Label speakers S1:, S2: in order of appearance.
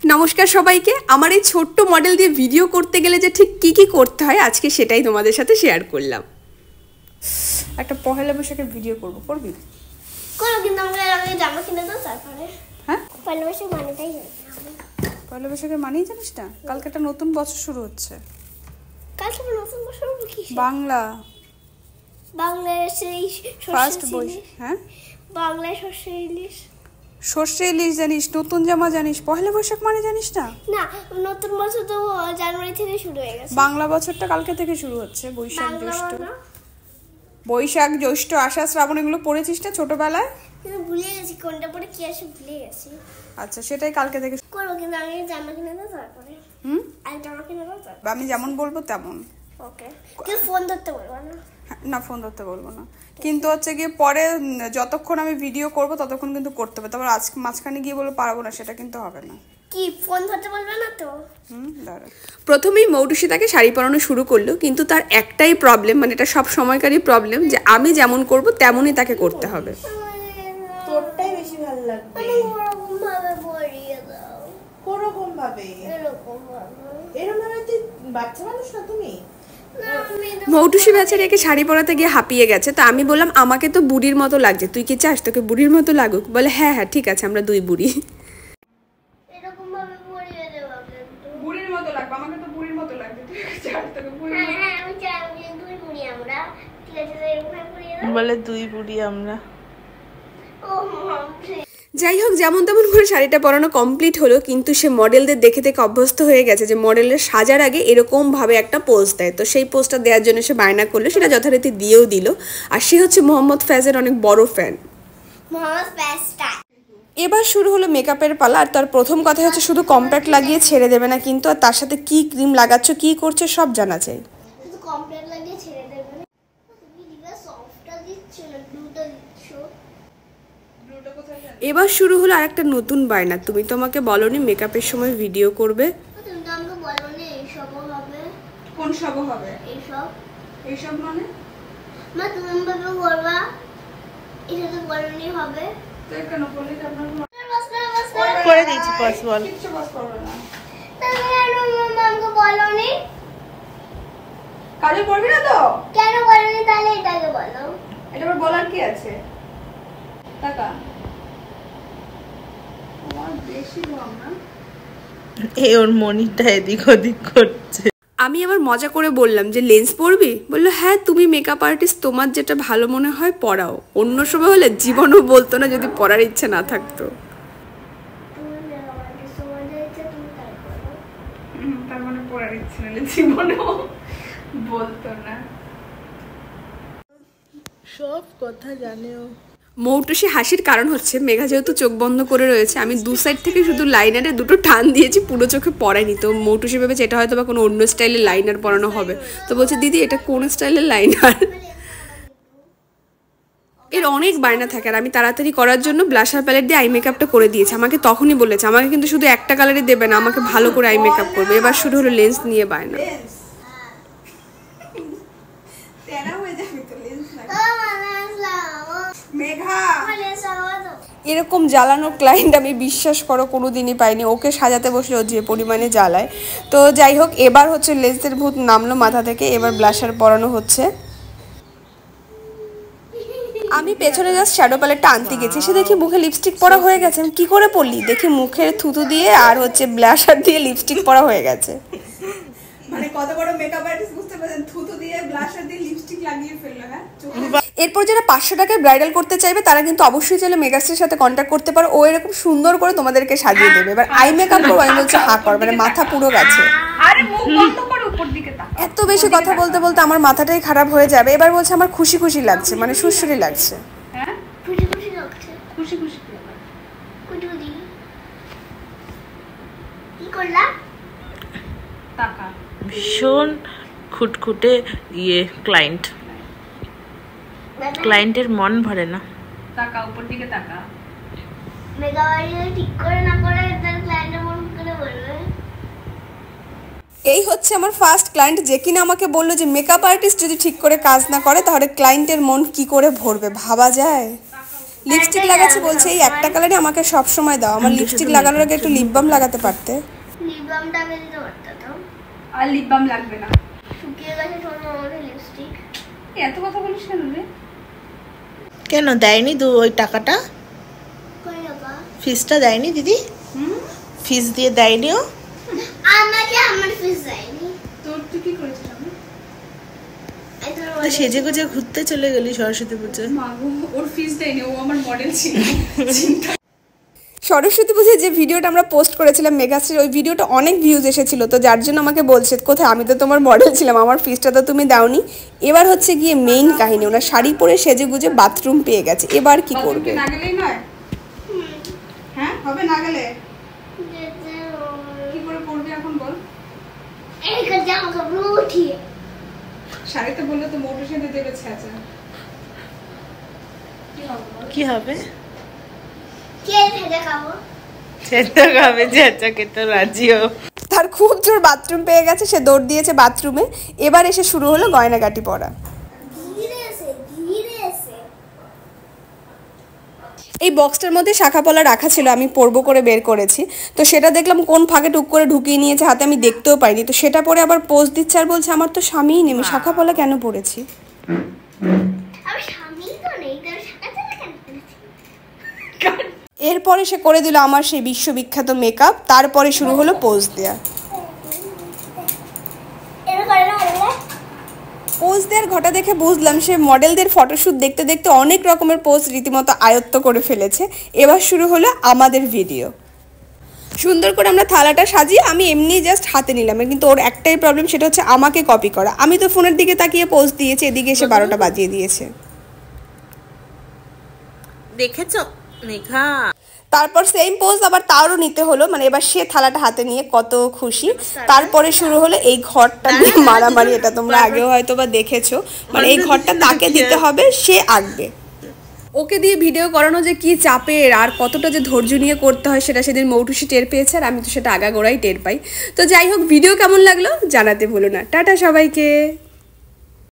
S1: নমস্কার সবাইকে। আমার এই ছোট্ট মডেল দিয়ে ভিডিও করতে গেলে যে ঠিক কি কি করতে হয় আজকে সেটাই তোমাদের সাথে শেয়ার করলাম। একটা পহেলা বৈশাখের ভিডিও করবি?
S2: কিন্তু আমরা আগে জামা কিনে দাও তারপরে।
S1: হ্যাঁ,
S2: পহেলা বৈশাখ মানেটাই
S1: পহেলা বৈশাখের মানেই জানিস না? কালকে একটা নতুন বছর শুরু হচ্ছে।
S2: কালকে নতুন বছর কি? বাংলায় সেই
S1: ফার্স্ট বৈশাখ। হ্যাঁ,
S2: বাংলায়
S1: সর্ষে ইলিশ জানিস, নতুন জামা জানিস, পহেলা বৈশাখ মানে জানিস না?
S2: না, নতুন বছর তো জানুয়ারি থেকে শুরু হয়ে গেছে।
S1: বাংলা বছরটা কালকে থেকে শুরু হচ্ছে। বৈশাখ জ্যৈষ্ঠ আষাঢ় শ্রাবণ এগুলো পড়েছিস না ছোটবেলায়?
S2: ভুলে গেছি কোনটা পরে কি আসে, ভুলে গেছি।
S1: আচ্ছা, সেটাই কালকে থেকে
S2: করো, কিন্তু আমি জামা কিনে দাও তারপরে। আমি জামা কিনে দাও তারপরে
S1: আমি যেমন বলবো তেমন।
S2: ওকে, কিন্তু ফোন ধরতে বলবো না।
S1: না, ফোন ধরতে বলবো না, কিন্তু হচ্ছে গিয়ে পরে যতক্ষণ আমি ভিডিও করব ততক্ষণ কিন্তু করতে হবে। তারপর আজকে মাঝখানে গিয়ে বলে পারবো না, সেটা কিন্তু হবে না।
S2: কি ফোন ধরতে বলবে না তো?
S1: দাঁড়া। প্রথমেই মৌটুসি তাকে শাড়ি পরানো শুরু করলো, কিন্তু তার একটাই প্রবলেম, মানে এটা সব সময়কারই প্রবলেম, যে আমি যেমন করব তেমনই তাকে করতে হবে।
S3: তোরটাই বেশি ভালো লাগবে।
S2: ওরকম ভাবে পরিয়ে দাও।
S3: কোরকম ভাবে?
S2: এরকম ভাবে।
S3: এরকম ভাবে তুই বাচ্চা মানুষ না তুমি?
S1: মৌটুসি বেচারিকে শাড়ি পরাতে গিয়ে হাঁপিয়ে গেছে। তো আমি বললাম, আমাকে তো বুড়ির মতো লাগছে, তুই কি চাস তোকে বুড়ির মতো লাগুক? বলে হ্যাঁ হ্যাঁ ঠিক আছে, আমরা দুই বুড়ি।
S2: এরকম ভাবে পরিয়ে দেবো কিন্তু।
S1: বুড়ির মতো লাগবে, আমাকে তো বুড়ির মতো লাগছে, তুই কি চাস তোকে বুড়ির মতো?
S2: হ্যাঁ, আমি চাই দুই বুড়ি আমরা। ঠিক আছে, এরকম ভাবে পরিয়ে দাও।
S3: বলে দুই বুড়ি আমরা।
S2: ও মম।
S1: যাই হোক, যেমন তেমন করে শাড়িটা পরানো কমপ্লিট হলো, কিন্তু সে মডেলদের দেখে দেখে অভ্যস্ত হয়ে গেছে যে মডেলের সাজার আগে এরকমভাবে একটা পোজ দেয়। তো সেই পোজটা দেওয়ার জন্য সে বায়না করলো, সেটা যথারীতি দিয়েও দিল। আর সে হচ্ছে মোহাম্মদ ফ্যাজের অনেক বড় ফ্যান।
S2: মোহাম্মদ ফ্যাজটা।
S1: এবার শুরু হলো মেকআপের পালা। আর তার প্রথম কথা হচ্ছে শুধু কম্প্যাক্ট লাগিয়ে ছেড়ে দেবে না কিন্তু, আর তার সাথে কি ক্রিম লাগাচ্ছ, কি করছো সব জানা চাই।
S2: শুধু কমপ্লিট লাগিয়ে ছেড়ে দেবে না। তুমি দিবা সফটটা দিচ্ছ না, গ্লুটা দিচ্ছ।
S1: এবার শুরু হলো আরেকটা নতুন বায়না, তুমি তোমাকে বলনি মেকআপের সময় ভিডিও করবে।
S2: তুমি তো আমাকে বলোনি এইসবও হবে।
S1: কোন সব হবে?
S2: এইসব
S1: মানে
S2: মা তুমি ভাবে করবা, এটা তো বলোনি হবে।
S1: তো কেন বললি? আপনার
S3: করে দিয়েছি, পাস বল।
S1: কিচ্ছু বাস করবে না।
S2: তুমি কেন আমাকে বলোনি?
S1: কাজে করবি না তো?
S2: কেন বলোনি তাহলে এটাকে বলো।
S1: এটা আবার বলার কি আছে? টাকা আমার বেশি দাম না।
S3: এই ওর মনিটা এদিক ওদিক করছে।
S1: আমি আবার মজা করে বললাম যে লেন্স পরবি? বললো হ্যাঁ, তুমি মেকআপ আর্টিস্ট, তোমার যেটা ভালো মনে হয় পরাও। অন্য সময় হলে জীবনও বলতো না যদি পরার ইচ্ছে না থাকতো। তার মানে পরার ইচ্ছে নিলে জীবনও বলতো না।
S3: সব কথা জানেও।
S1: মৌটুসি হাসির কারণ হচ্ছে মেঘা যেহেতু চোখ বন্ধ করে রয়েছে, আমি দু সাইড থেকে শুধু লাইনারে দুটো টান দিয়েছি, পুরো চোখে পড়াইনি। তো মৌটুসি ভেবেছে এটা হয়তো বা কোনো অন্য স্টাইলের লাইনার পরানো হবে। তো বলছে দিদি এটা কোন স্টাইলের লাইনার? এর অনেক বায়না থাকে, আর আমি তাড়াতাড়ি করার জন্য ব্লাশার প্যালেট দিয়ে আই মেকআপটা করে দিয়েছি। আমাকে তখনই বলেছে আমাকে কিন্তু শুধু একটা কালারই দেবে না, আমাকে ভালো করে আই মেকআপ করবে। এবার শুরু হলো লেন্স নিয়ে বায়না। এরকম জ্বালানো ক্লায়েন্ট আমি বিশ্বাস করো কোনোদিনই পাইনি। ওকে সাজাতে বসলে ও যে পরিমাণে জ্বালায়। তো যাই হোক, এবার হচ্ছে লেন্সের ভূত নামলো মাথা থেকে, এবার ব্লাশার পরানো হচ্ছে। আমি পেছনে জাস্ট শ্যাডো প্যালেটটা আনতে গেছি, সে দেখি মুখে লিপস্টিক পরা হয়ে গেছে। আমি কি করে পরলি? দেখি মুখের থুতু দিয়ে আর হচ্ছে ব্লাশার দিয়ে লিপস্টিক পরা হয়ে গেছে। মানে কত বড় মেকআপ আর্টিস্ট বুঝতে পারছেন, থুতু দিয়ে ব্লাশার দিয়ে লিপস্টিক লাগিয়ে ফেললো। হ্যাঁ, এরপর যারা 500 টাকায় ব্রাইডাল করতে চাইবে তারা কিন্তু অবশ্যই চাইলে মেগাস্টের সাথে কন্ট্যাক্ট করতে পারো। ও এরকম সুন্দর করে তোমাদেরকে সাজিয়ে দেবে। এবার আই মেকআপ করবো, আমি বলছি হা কর, মানে মাথা পুরো গেছে।
S4: আরে মুখ বন্ধ করে উপর দিকে তাকা।
S1: এত বেশি কথা বলতে বলতে আমার মাথাটাই খারাপ হয়ে যাবে। এবার বলছে আমার খুশি খুশি লাগছে, মানে সুরসুরি লাগছে।
S4: হ্যাঁ,
S2: খুশি খুশি লাগছে।
S4: খুশি খুশি
S2: কুটুদি কি করলা?
S4: তাকা।
S3: ভীষণ খুটখুটে ক্লায়েন্টের মন ভরে না।
S4: তাকা উপর দিকে তাকা।
S2: মেগাবাড়ি ঠিক করে না করে তার ক্লায়েন্টের মন করে বলবে।
S1: এই হচ্ছে আমার ফার্স্ট ক্লায়েন্ট, যে কিনা আমাকে বললো যে মেকআপ আর্টিস্ট যদি ঠিক করে কাজ না করে তাহলে ক্লায়েন্টের মন কি করে ভরবে, ভাবা যায়? লিপস্টিক লাগাচ্ছে বলছে এই একটা কালারই আমাকে সব সময় দাও। আমার লিপস্টিক লাগানোর আগে একটু লিপ বাম লাগাতে পারতে।
S2: লিপ বামটা আগে দিতে পারতাম।
S4: আর লিপ বাম লাগবে না।
S2: শুকিয়ে গেছে শোনো আমাদের লিপস্টিক।
S4: এত কথা বলিস কেন রে?
S3: কেন দেয়নি ওই টাকাটা?
S2: কই বাবা?
S3: ফিসটা দেয়নি দিদি? ফিস দিয়ে দেয়নি ও?
S2: আমাকে আমার ফিস দেয়নি।
S4: তোর তুই কি করেছিস?
S3: তো সেজে গুজে ঘুরতে চলে গেলি সরস্বতী পুজো।
S4: মা গো, ওর ফিস দেয়নি, ও আমার মডেল ছিল।
S1: সরস্বতী পুজোয় যে ভিডিওটা আমরা পোস্ট করেছিলাম মেঘাশ্রীর, ওই ভিডিওটা অনেক ভিউজ এসেছিল, তো যার জন্য আমাকে বলছে কোথায় আমি তো তোমার মডেল ছিলাম, আমার ফিসটা তো তুমি দাওনি। এবার হচ্ছে গিয়ে মেইন কাহিনী, ওনার শাড়ি পরে সেজে গুজে বাথরুম পেয়ে গেছে, এবার কি করবে?
S4: না গেলেই নয়। হ্যাঁ হবে না গেলে কি করে করবে এখন বল?
S2: এইটা জামা কাপড় উঠিয়ে
S4: শাড়িতে বললে তো মোটর সাথে দেবে ছেঁচা।
S3: কি হবে?
S2: কে ভেজা খাবো?
S3: সেটা খাবে যে আচ্ছাকে তো রাজিও।
S1: তার খুব জোর বাথরুম পেয়ে গেছে, সে দৌড় দিয়েছে বাথরুমে। এবার এসে শুরু হলো গয়নাগাটি পরা।
S2: ধীরে এসে
S1: এই বক্সটার মধ্যে শাখা পলা রাখা ছিল, আমি পরবো করে বের করেছি। তো সেটা দেখলাম কোন ফাঁকে টুক করে ঢুকিয়ে নিয়েছে হাতে, আমি দেখতেও পাইনি। তো সেটা পরে আবার পোজ দিচ্ছে আর বলছে আমার তো স্বামীই নেই, আমি শাখা পলা কেন পরেছি?
S2: আমি স্বামী তো নেই, তার শাখা চালা কেন করেছি?
S1: এরপরে সে করে দিল আমার সেই বিশ্ববিখ্যাত মেকআপ। তারপরে শুরু হলো পোজ দেয়া।
S2: এটা করে না বলে
S1: পোজ দেওয়ার ঘটা দেখে বুঝলাম সে মডেলদের ফটোশ্যুট দেখতে দেখতে অনেক রকমের পোজ রীতিমতো আয়ত্ত করে ফেলেছে। এবার শুরু হলো আমাদের ভিডিও। সুন্দর করে আমরা থালাটা সাজিয়ে আমি এমনি জাস্ট হাতে নিলাম, কিন্তু ওর একটাই প্রবলেম, সেটা হচ্ছে আমাকে কপি করা। আমি তো ফোনের দিকে তাকিয়ে পোজ দিয়েছি, এদিকে এসে 12টা বাজিয়ে দিয়েছে।
S3: দেখেছো মেঘা?
S1: তারপর সেম পোজ আবার তারও নিতে হলো, মানে এবার সে থালাটা হাতে নিয়ে কত খুশি। তারপরে শুরু হলো এই ঘরটা নিয়ে মারামারি। এটা তোমরা আগেও হয়তো বা দেখেছো, মানে এই ঘরটা তাকে দিতে হবে, সে আঁকবে। ওকে দিয়ে ভিডিও করানো যে কি চাপের আর কতটা যে ধৈর্য নিয়ে করতে হয় সেটা সেদিন মৌটুসি টের পেয়েছে, আর আমি তো সেটা আগাগোড়াই টের পাই। তো যাই হোক, ভিডিও কেমন লাগলো জানাতে ভুলো না। টাটা সবাইকে।